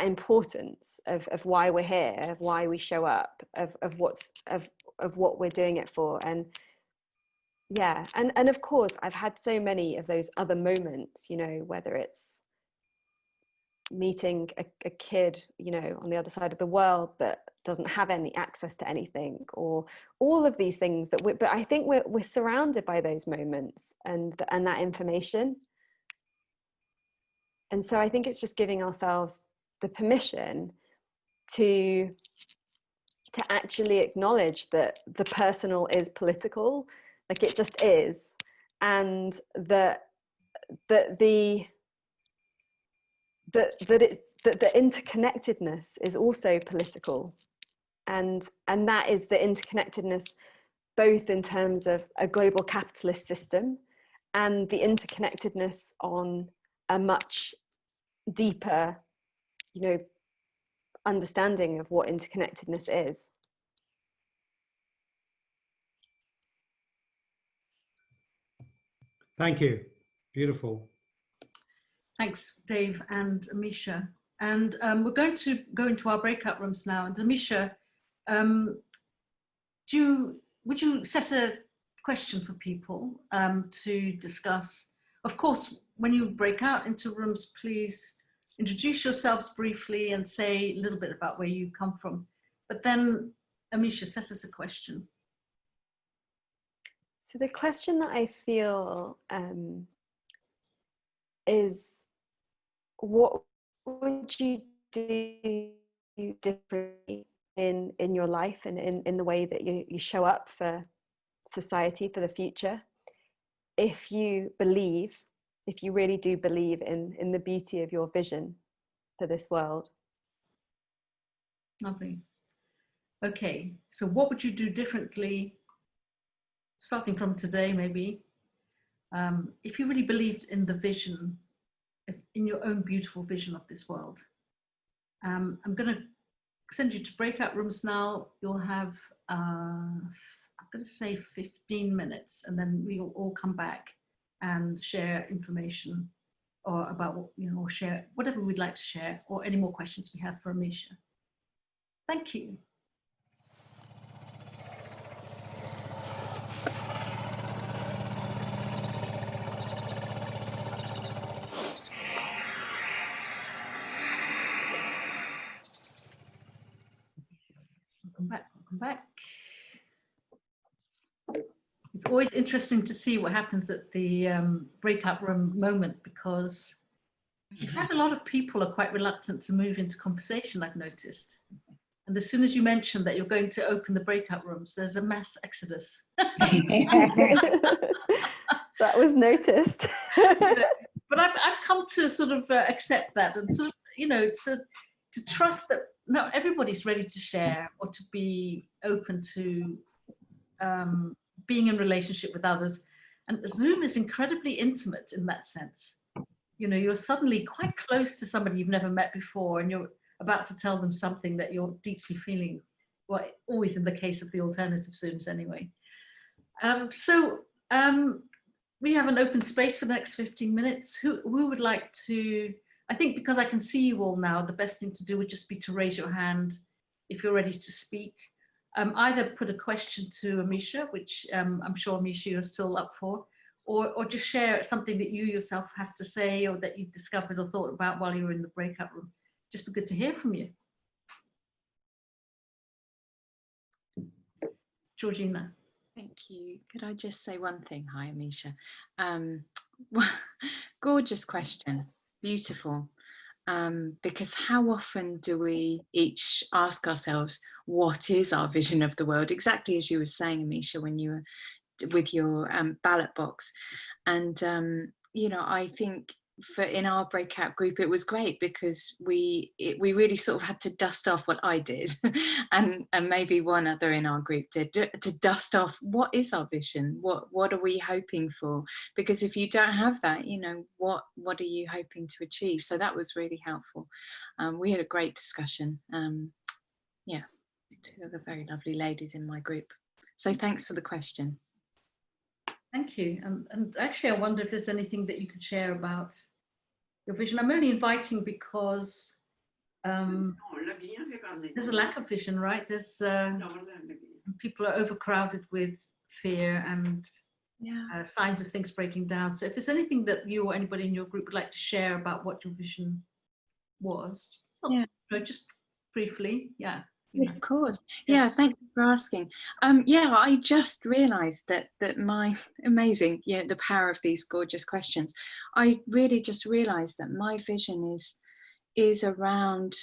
importance of why we're here, of why we show up, of what we're doing it for. And yeah, and of course I've had so many of those other moments, you know, whether it's meeting a kid, you know, on the other side of the world that doesn't have any access to anything, or all of these things that but I think we're surrounded by those moments and that information. And so I think it's just giving ourselves the permission to actually acknowledge that the personal is political, like it just is, and that the interconnectedness is also political, and that is the interconnectedness both in terms of a global capitalist system and the interconnectedness on a much deeper, understanding of what interconnectedness is. Thank you. Beautiful. Thanks, Dave and Amisha. And we're going to go into our breakout rooms now. And Amisha, would you set a question for people to discuss? Of course, when you break out into rooms, please introduce yourselves briefly and say a little bit about where you come from. But then, Amisha, set us a question. So the question that I feel is, what would you do differently in your life and in the way that you show up for society, for the future, if you really do believe in the beauty of your vision for this world? Lovely. Okay, so what would you do differently, starting from today maybe, if you really believed in the vision, in your own beautiful vision of this world? I'm going to send you to breakout rooms now. You'll have, I'm going to say 15 minutes, and then we'll all come back and share information or about what, or share whatever we'd like to share, or any more questions we have for Amisha. Thank you. Welcome back. It's always interesting to see what happens at the breakout room moment, because in fact, a lot of people are quite reluctant to move into conversation, I've noticed. And as soon as you mention that you're going to open the breakout rooms, there's a mass exodus. That was noticed. But I've come to sort of accept that, and sort of, it's to trust that not everybody's ready to share or to be open to being in relationship with others. And Zoom is incredibly intimate in that sense. You're suddenly quite close to somebody you've never met before, and you're about to tell them something that you're deeply feeling, well, always in the case of the alternative Zooms anyway. We have an open space for the next 15 minutes. Who would like to, I think because I can see you all now, the best thing to do would just be to raise your hand if you're ready to speak. Either put a question to Amisha, which I'm sure Amisha you're still up for, or just share something that you yourself have to say, or that you discovered or thought about while you were in the breakout room. Just be good to hear from you. Georgina. Thank you. Could I just say one thing? Hi, Amisha. Gorgeous question. Beautiful. Because how often do we each ask ourselves, what is our vision of the world? Exactly as you were saying, Amisha, when you were with your ballot box. And, I think in our breakout group, it was great because we really sort of had to dust off what I did and maybe one other in our group did, to dust off what is our vision, what are we hoping for, because if you don't have that, what are you hoping to achieve? So that was really helpful. We had a great discussion. Two other very lovely ladies in my group. So thanks for the question. Thank you. And actually, I wonder if there's anything that you could share about your vision. I'm only inviting because there's a lack of vision, right? There's people are overcrowded with fear and signs of things breaking down. So if there's anything that you or anybody in your group would like to share about what your vision was, just briefly, Of course. Yeah, thank you for asking. I just realized that my amazing, the power of these gorgeous questions. I really just realized that my vision is around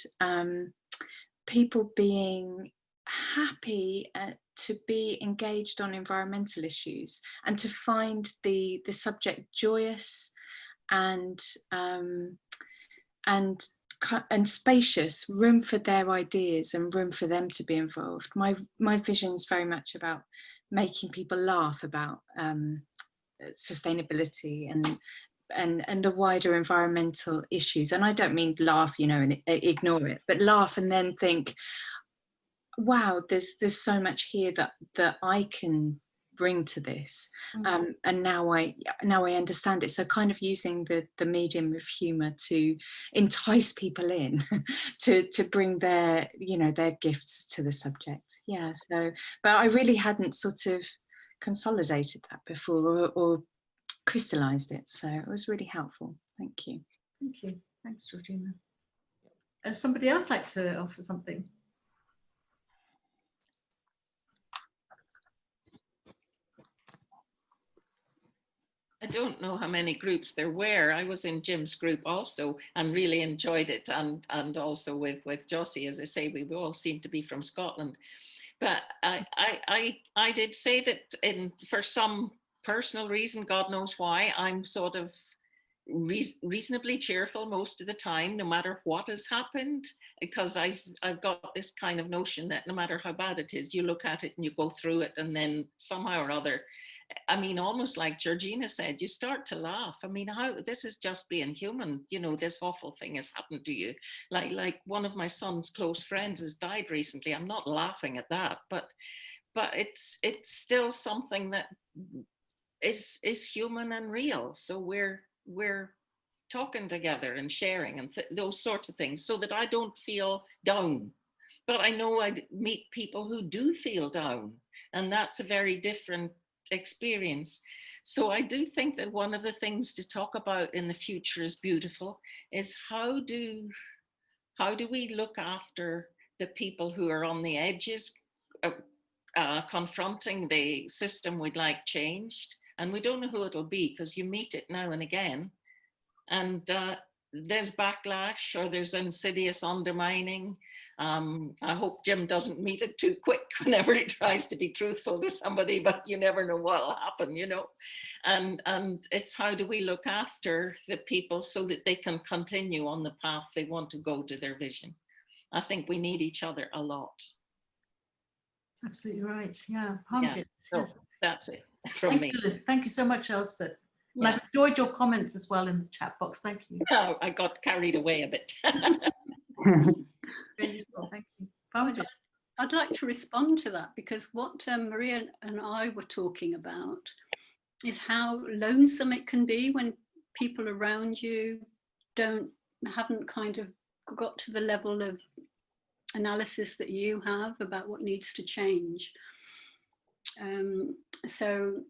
people being happy to be engaged on environmental issues and to find the subject joyous and spacious, room for their ideas and room for them to be involved. My vision is very much about making people laugh about sustainability and the wider environmental issues. And I don't mean laugh, you know, and ignore it, but laugh and then think, wow, there's so much here that I can bring to this. And now I understand it. So kind of using the medium of humor to entice people in to bring their, you know, their gifts to the subject. Yeah. So, but I really hadn't sort of consolidated that before or crystallized it. So it was really helpful. Thank you. Thank you. Thanks, Georgina. Somebody else like to offer something? I don't know how many groups there were. I was in Jim's group also and really enjoyed it, and also with Josie, as I say, we all seem to be from Scotland. But I did say that for some personal reason, God knows why, I'm sort of reasonably cheerful most of the time, no matter what has happened, because I've got this kind of notion that no matter how bad it is, you look at it and you go through it, and then somehow or other, I mean, almost like Georgina said, you start to laugh. I mean, how this is just being human, you know, this awful thing has happened to you. Like one of my son's close friends has died recently. I'm not laughing at that, but it's still something that is human and real. So we're talking together and sharing and those sorts of things, so that I don't feel down. But I know I meet people who do feel down, and that's a very different experience. So I do think that one of the things to talk about in the future is beautiful, is how do we look after the people who are on the edges, confronting the system we'd like changed, and we don't know who it'll be, because you meet it now and again, and there's backlash or there's insidious undermining. I hope Jim doesn't meet it too quick whenever he tries to be truthful to somebody, but you never know what'll happen, you know. And it's how do we look after the people so that they can continue on the path they want to go to their vision. I think we need each other a lot. Absolutely right. Yeah. Yeah. So yes. That's it from me. Thank you so much, Elspeth. Yeah. And I've enjoyed your comments as well in the chat box. Thank you. Oh, I got carried away a bit. Very useful. Thank you. Parmjit. I'd like to respond to that, because what Maria and I were talking about is how lonesome it can be when people around you haven't kind of got to the level of analysis that you have about what needs to change. So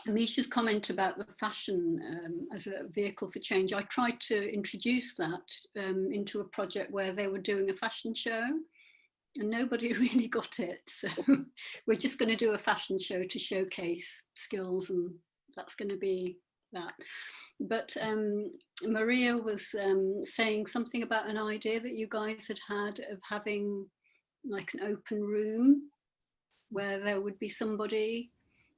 Amisha's comment about the fashion as a vehicle for change, I tried to introduce that into a project where they were doing a fashion show, and nobody really got it. So we're just going to do a fashion show to showcase skills, and that's going to be that. But Maria was saying something about an idea that you guys had of having like an open room where there would be somebody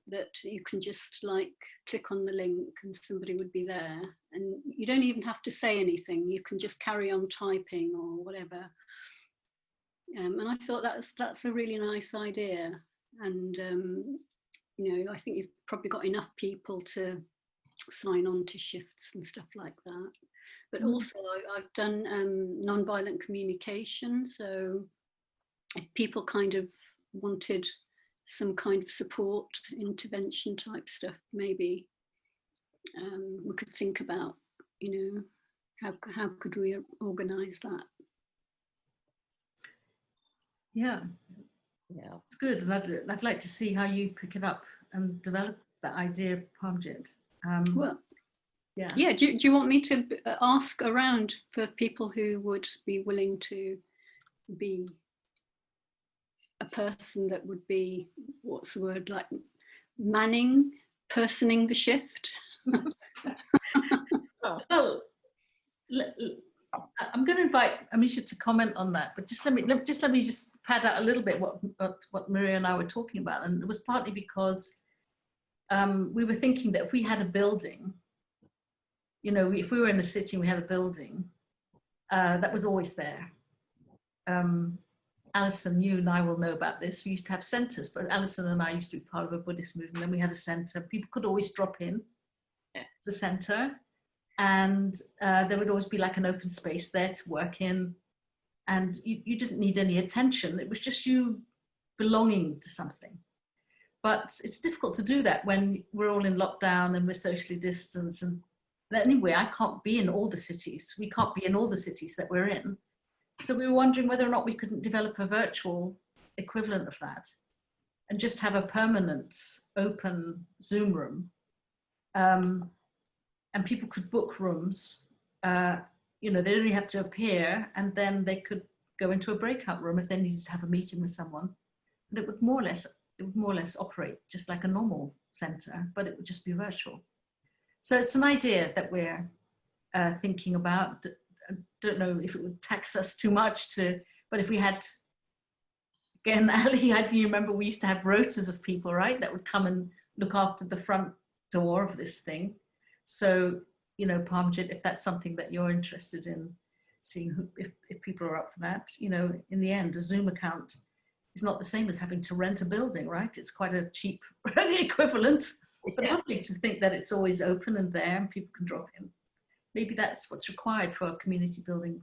that you can just like click on the link and somebody would be there, and you don't even have to say anything, you can just carry on typing or whatever. And I thought that's a really nice idea, and you know, I think you've probably got enough people to sign on to shifts and stuff like that. But also I've done non-violent communication, so if people kind of wanted some kind of support, intervention type stuff, maybe we could think about, you know, how could we organise that? Yeah, it's good, and I'd like to see how you pick it up and develop that idea, Parmjit. Well, yeah. Do you want me to ask around for people who would be willing to be a person that would be, what's the word, like personing the shift? Well, I'm going to invite Amisha to comment on that, but just let me pad out a little bit what Maria and I were talking about, and it was partly because we were thinking that if we had a building, you know, if we were in a city and we had a building, that was always there. Alison, you and I will know about this. We used to have centres, but Alison and I used to be part of a Buddhist movement. Then we had a centre. People could always drop in the centre, and there would always be like an open space there to work in. And you didn't need any attention. It was just you belonging to something. But it's difficult to do that when we're all in lockdown and we're socially distanced. And anyway, I can't be in all the cities. We can't be in all the cities that we're in. So we were wondering whether or not we couldn't develop a virtual equivalent of that and just have a permanent open Zoom room. And people could book rooms. You know, they only have to appear, and then they could go into a breakout room if they needed to have a meeting with someone. And it would more or less operate just like a normal centre, but it would just be virtual. So it's an idea that we're thinking about. I don't know if it would tax us too much but if we had, again, Ali, you remember we used to have rotas of people, right, that would come and look after the front door of this thing. So, you know, Parmjit, if that's something that you're interested in seeing, if people are up for that, you know, in the end, a Zoom account is not the same as having to rent a building, right? It's quite a cheap equivalent, but lovely to think that it's always open and there and people can drop in. Maybe that's what's required for community building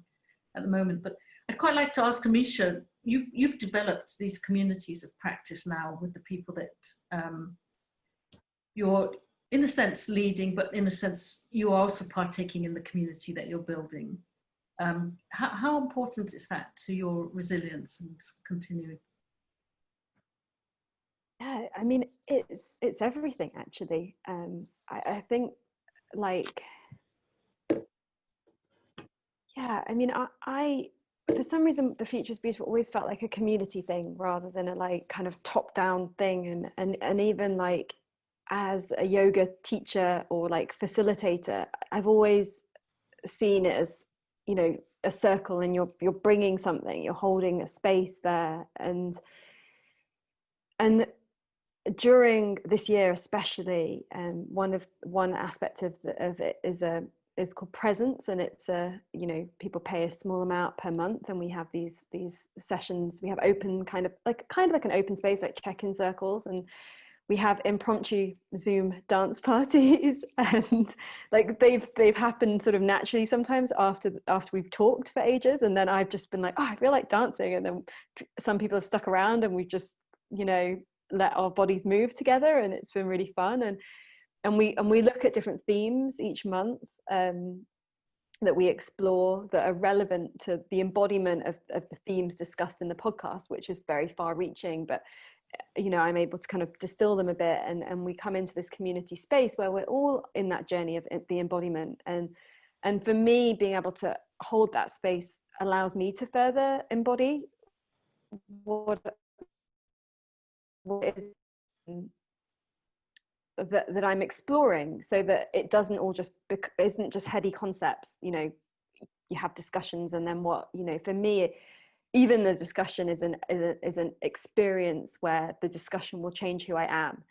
at the moment. But I'd quite like to ask Amisha, you've developed these communities of practice now with the people that you're in a sense leading, but in a sense you are also partaking in the community that you're building. How important is that to your resilience and continuing? Yeah, I mean, it's everything actually. I think, like, yeah, I mean, I for some reason the Future is Beautiful always felt like a community thing rather than a like kind of top-down thing, and even like as a yoga teacher or like facilitator, I've always seen it as, you know, a circle, and you're bringing something, you're holding a space there, and during this year especially, one aspect of it is called presence, and it's you know, people pay a small amount per month, and we have these sessions. We have open kind of like an open space, like check-in circles, and we have impromptu Zoom dance parties, and like they've happened sort of naturally sometimes after we've talked for ages, and then I've just been like, oh, I feel like dancing, and then some people have stuck around, and we've just, you know, let our bodies move together, and it's been really fun. And we look at different themes each month that we explore that are relevant to the embodiment of the themes discussed in the podcast, which is very far reaching, but you know, I'm able to kind of distill them a bit, and we come into this community space where we're all in that journey of the embodiment, and for me, being able to hold that space allows me to further embody what is that I'm exploring, so that it doesn't all just isn't just heady concepts. You know, you have discussions, and then what, you know, for me, even the discussion is an experience where the discussion will change who I am,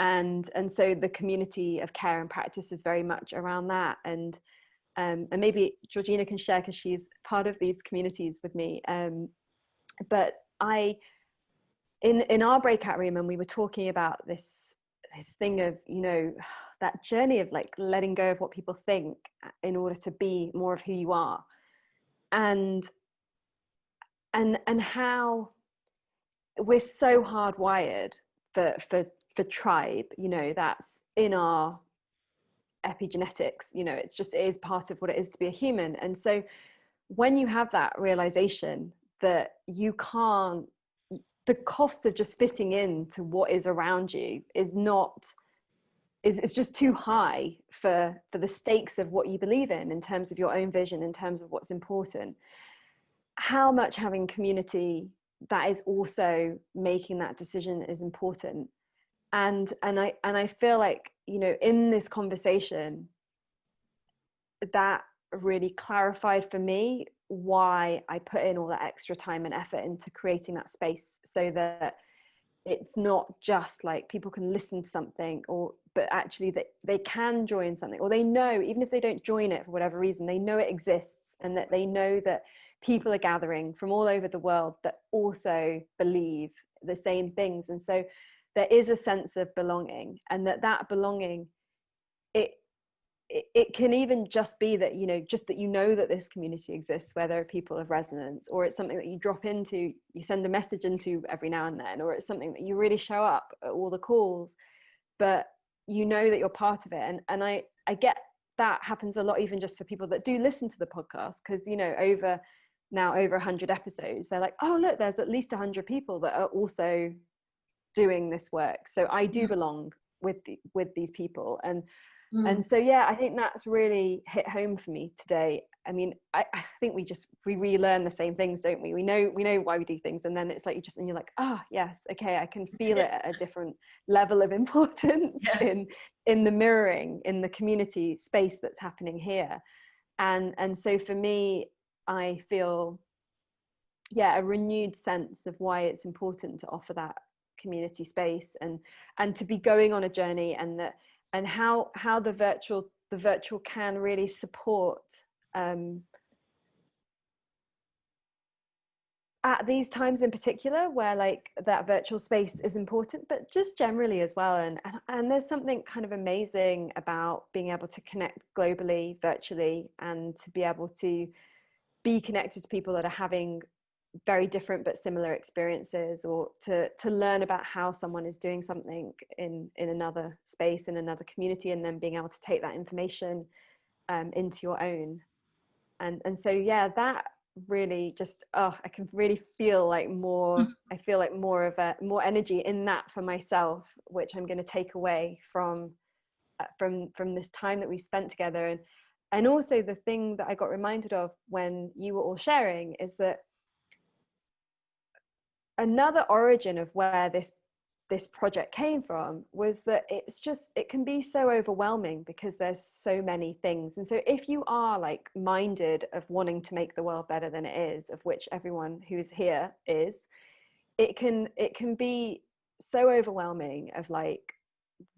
and so the community of care and practice is very much around that. And maybe Georgina can share, because she's part of these communities with me. But in our breakout room, and we were talking about this thing of, you know, that journey of like letting go of what people think in order to be more of who you are, and how we're so hardwired for tribe, you know, that's in our epigenetics, you know, it is part of what it is to be a human. And so when you have that realization that you can't, the cost of just fitting into what is around you is just too high for the stakes of what you believe in terms of your own vision, in terms of what's important. How much having community that is also making that decision is important. And I feel like, you know, in this conversation, that really clarified for me why I put in all that extra time and effort into creating that space, so that it's not just like people can listen to something, but actually that they can join something, or they know, even if they don't join it for whatever reason, they know it exists, and that they know that people are gathering from all over the world that also believe the same things. And so there is a sense of belonging, and that belonging, it can even just be that, just that that this community exists where there are people of resonance, or it's something that you drop into, you send a message into every now and then, or it's something that you really show up at all the calls, but that you're part of it. And I get that happens a lot, even just for people that do listen to the podcast, because over 100 episodes, they're like, oh look, there's at least 100 people that are also doing this work, so I do belong with these people. And so, yeah, I think that's really hit home for me today. I mean, I think we relearn the same things, don't we? We know why we do things, and then it's like you're like, yes, okay, I can feel it at a different level of importance in the mirroring, in the community space that's happening here. And so for me, I feel, a renewed sense of why it's important to offer that community space, and to be going on a journey, and how the virtual can really support at these times in particular, where like that virtual space is important, but just generally as well. And there's something kind of amazing about being able to connect globally, virtually, and to be able to be connected to people that are having very different but similar experiences, or to learn about how someone is doing something in another space, in another community, and then being able to take that information into your own. And so that really just I can really feel like more I feel like more energy in that for myself, which I'm going to take away from this time that we spent together. And also the thing that I got reminded of when you were all sharing is that another origin of where this project came from was that it can be so overwhelming because there's so many things. And so if you are like minded of wanting to make the world better than it is, of which everyone who's here is, it can be so overwhelming of like,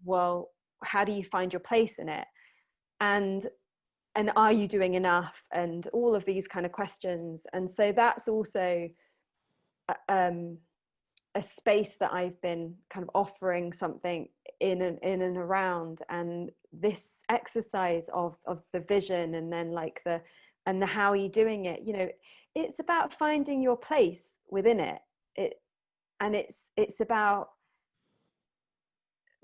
well, how do you find your place in it? And are you doing enough? And all of these kind of questions. And so that's also a space that I've been kind of offering something in and around. And this exercise of the vision, and then like the how are you doing it, it's about finding your place within it. It's about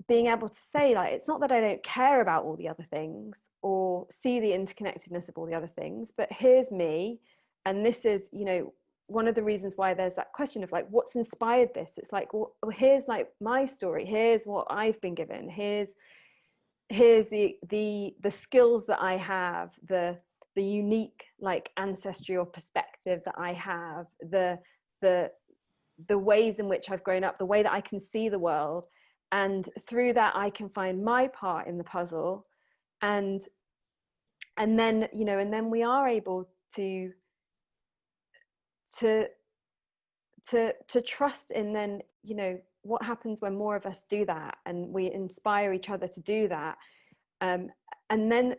being able to say, like, it's not that I don't care about all the other things or see the interconnectedness of all the other things, but here's me, and this is, one of the reasons why there's that question of like, what's inspired this? It's like, well, here's like my story. Here's what I've been given. Here's the skills that I have, the unique like ancestral perspective that I have, the ways in which I've grown up, the way that I can see the world, and through that I can find my part in the puzzle, and then and then we are able to trust in then what happens when more of us do that, and we inspire each other to do that, and then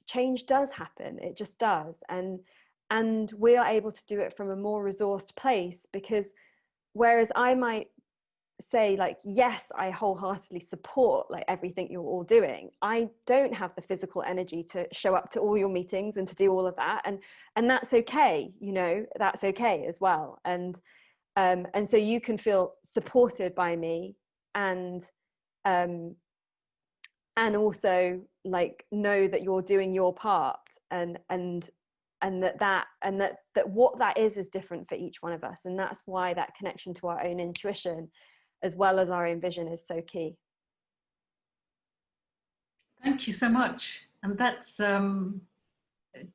change does happen. It just does, and we are able to do it from a more resourced place, because whereas I might say like, yes, I wholeheartedly support like everything you're all doing, I don't have the physical energy to show up to all your meetings and to do all of that, and that's okay, that's okay as well. And so you can feel supported by me, and also like know that you're doing your part, and that what that is different for each one of us. And that's why that connection to our own intuition as well as our own vision is so key. Thank you so much. And that's a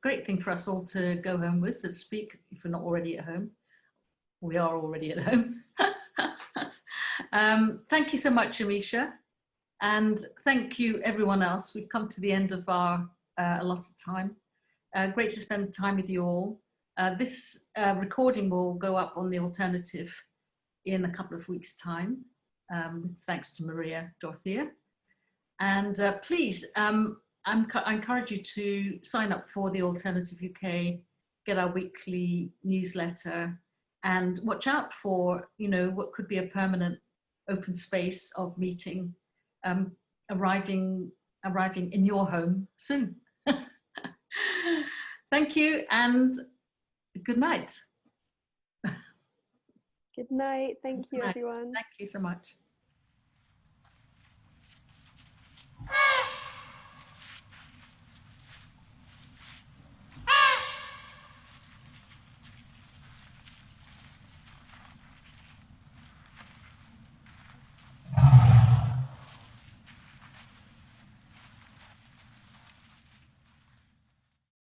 great thing for us all to go home with, so to speak, if we're not already at home. We are already at home. Thank you so much, Amisha. And thank you, everyone else. We've come to the end of our allotted time. Great to spend time with you all. This recording will go up on The Alternative in a couple of weeks' time, thanks to Maria Dorothea. And please, I encourage you to sign up for the Alternative UK get our weekly newsletter, and watch out for, you know, what could be a permanent open space of meeting arriving in your home soon. Thank you and good night. Good night. Thank you, Good night. everyone. Thank you so much.